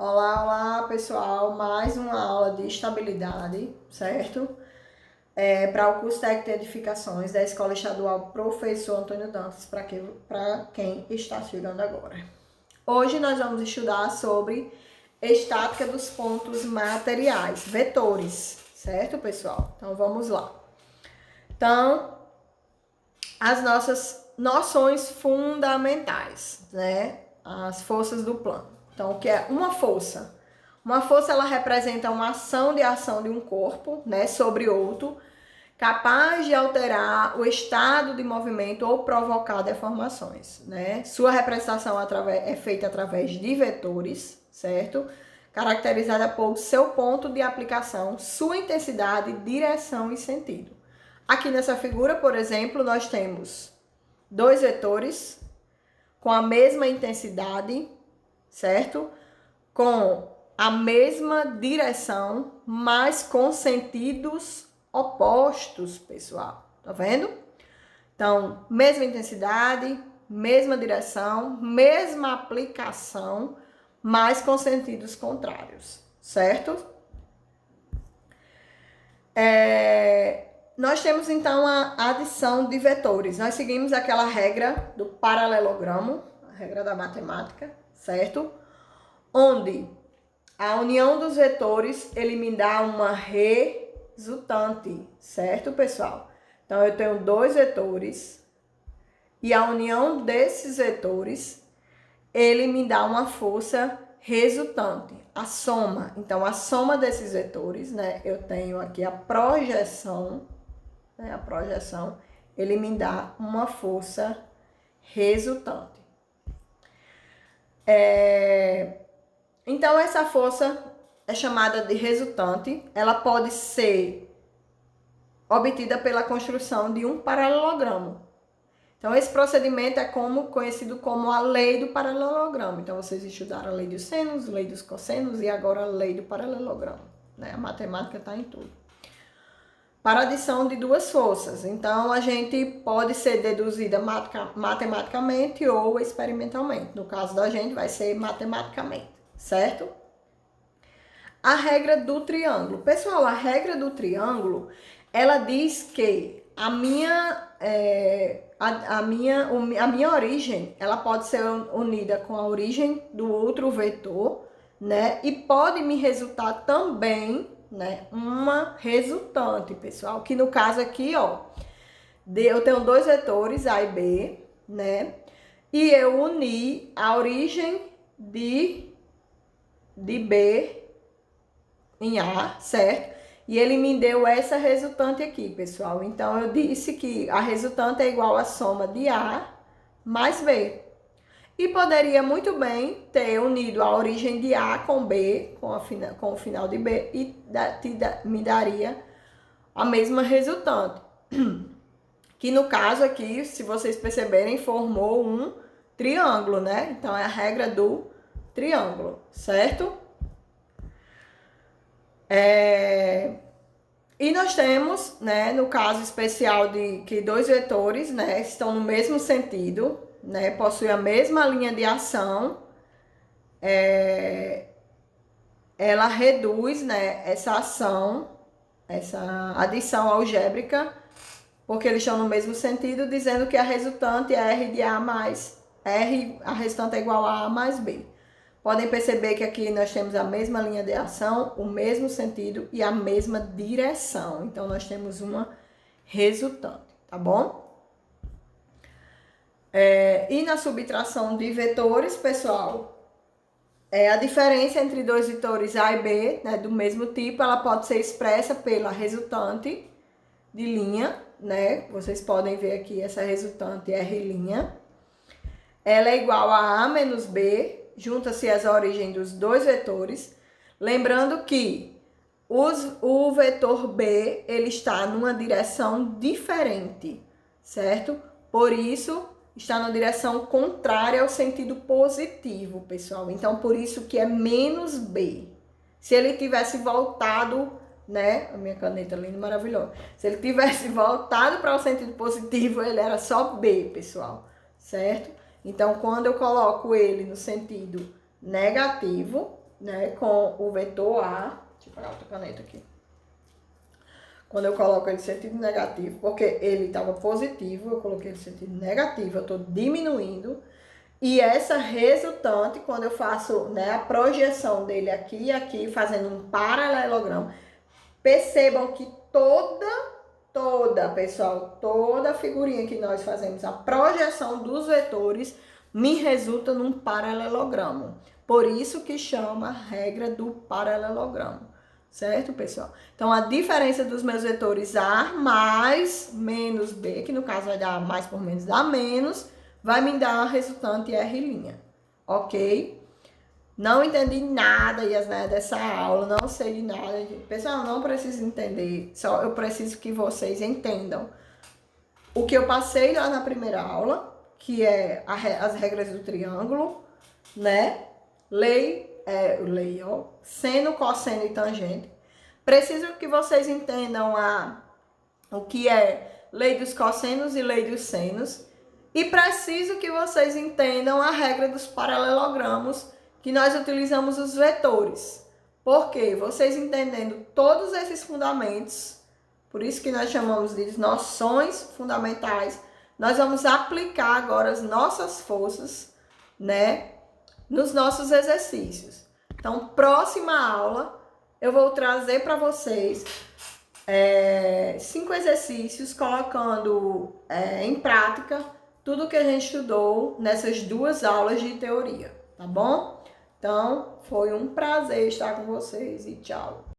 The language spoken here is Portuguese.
Olá, olá pessoal, mais uma aula de estabilidade, certo? Para o curso técnico de edificações da Escola Estadual Professor Antônio Dantas, para quem está chegando agora. Hoje nós vamos estudar sobre estática dos pontos materiais, vetores, certo pessoal? Então vamos lá. Então, as nossas noções fundamentais, né? As forças do plano. Então, o que é uma força? Uma força, ela representa uma ação de um corpo, né, sobre outro, capaz de alterar o estado de movimento ou provocar deformações, né? Sua representação é feita através de vetores, certo? Caracterizada por seu ponto de aplicação, sua intensidade, direção e sentido. Aqui nessa figura, por exemplo, nós temos dois vetores com a mesma intensidade, certo? Com a mesma direção, mas com sentidos opostos, pessoal. Tá vendo? Então, mesma intensidade, mesma direção, mesma aplicação, mas com sentidos contrários, certo? Nós temos então a adição de vetores. Nós seguimos aquela regra do paralelogramo, a regra da matemática, certo? Onde a união dos vetores, ele me dá uma resultante, certo, pessoal? Então, eu tenho dois vetores e a união desses vetores, ele me dá uma força resultante, a soma. Então, a soma desses vetores, né? Eu tenho aqui a projeção, né? A projeção, ele me dá uma força resultante. Então, essa força é chamada de resultante. Ela pode ser obtida pela construção de um paralelogramo. Então, esse procedimento é conhecido como a lei do paralelogramo. Então, vocês estudaram a lei dos senos, a lei dos cossenos e agora a lei do paralelogramo, né? A matemática está em tudo. Para a adição de duas forças. Então, a gente pode ser deduzida matematicamente ou experimentalmente. No caso da gente, vai ser matematicamente, certo? A regra do triângulo. Pessoal, a regra do triângulo, ela diz que a minha origem, ela pode ser unida com a origem do outro vetor, né? E pode me resultar também, né, uma resultante, pessoal, que no caso aqui, ó, eu tenho dois vetores, A e B, né? E eu uni a origem de B em A, certo? E ele me deu essa resultante aqui, pessoal. Então, eu disse que a resultante é igual à soma de A mais B. E poderia muito bem ter unido a origem de A com B, com o final de B, e me daria a mesma resultante. Que no caso aqui, se vocês perceberem, formou um triângulo, né? Então, é a regra do triângulo, certo? E nós temos, né, no caso especial de que dois vetores, né, estão no mesmo sentido, né, possuem a mesma linha de ação, ela reduz, né, essa ação, essa adição algébrica, porque eles estão no mesmo sentido, dizendo que a resultante é R de A mais R, a resultante é igual a A mais B. Podem perceber que aqui nós temos a mesma linha de ação, o mesmo sentido e a mesma direção. Então, nós temos uma resultante, tá bom? E na subtração de vetores, pessoal, a diferença entre dois vetores A e B, né, do mesmo tipo, ela pode ser expressa pela resultante de linha, né? Vocês podem ver aqui essa resultante R'. Ela é igual a A menos B, junta-se as origens dos dois vetores. Lembrando que o vetor B, ele está numa direção diferente, certo? Por isso, está na direção contrária ao sentido positivo, pessoal. Então, por isso que é menos B. Se ele tivesse voltado, né? A minha caneta linda, maravilhosa. Se ele tivesse voltado para o sentido positivo, ele era só B, pessoal, certo? Então, quando eu coloco ele no sentido negativo, né, com o vetor A. Deixa eu pegar outra caneta aqui. Quando eu coloco ele em sentido negativo, porque ele estava positivo, eu coloquei ele em sentido negativo, eu estou diminuindo. E essa resultante, quando eu faço, né, a projeção dele aqui e aqui, fazendo um paralelogramo, percebam que pessoal, toda figurinha que nós fazemos, a projeção dos vetores, me resulta num paralelogramo. Por isso que chama regra do paralelogramo. Certo, pessoal? Então, a diferença dos meus vetores A mais menos B, que no caso vai dar mais por menos dá menos, vai me dar a resultante R', ok? Não entendi nada, Yasné, dessa aula, não sei de nada. Pessoal, não preciso entender, só eu preciso que vocês entendam o que eu passei lá na primeira aula, que é as regras do triângulo, né? Lei, ó, seno, cosseno e tangente. Preciso que vocês entendam o que é lei dos cossenos e lei dos senos. E preciso que vocês entendam a regra dos paralelogramos, que nós utilizamos os vetores. Porque vocês entendendo todos esses fundamentos, por isso que nós chamamos de noções fundamentais, nós vamos aplicar agora as nossas forças, né, nos nossos exercícios. Então, próxima aula, eu vou trazer para vocês 5 exercícios, colocando em prática tudo que a gente estudou nessas 2 aulas de teoria, tá bom? Então, foi um prazer estar com vocês e tchau!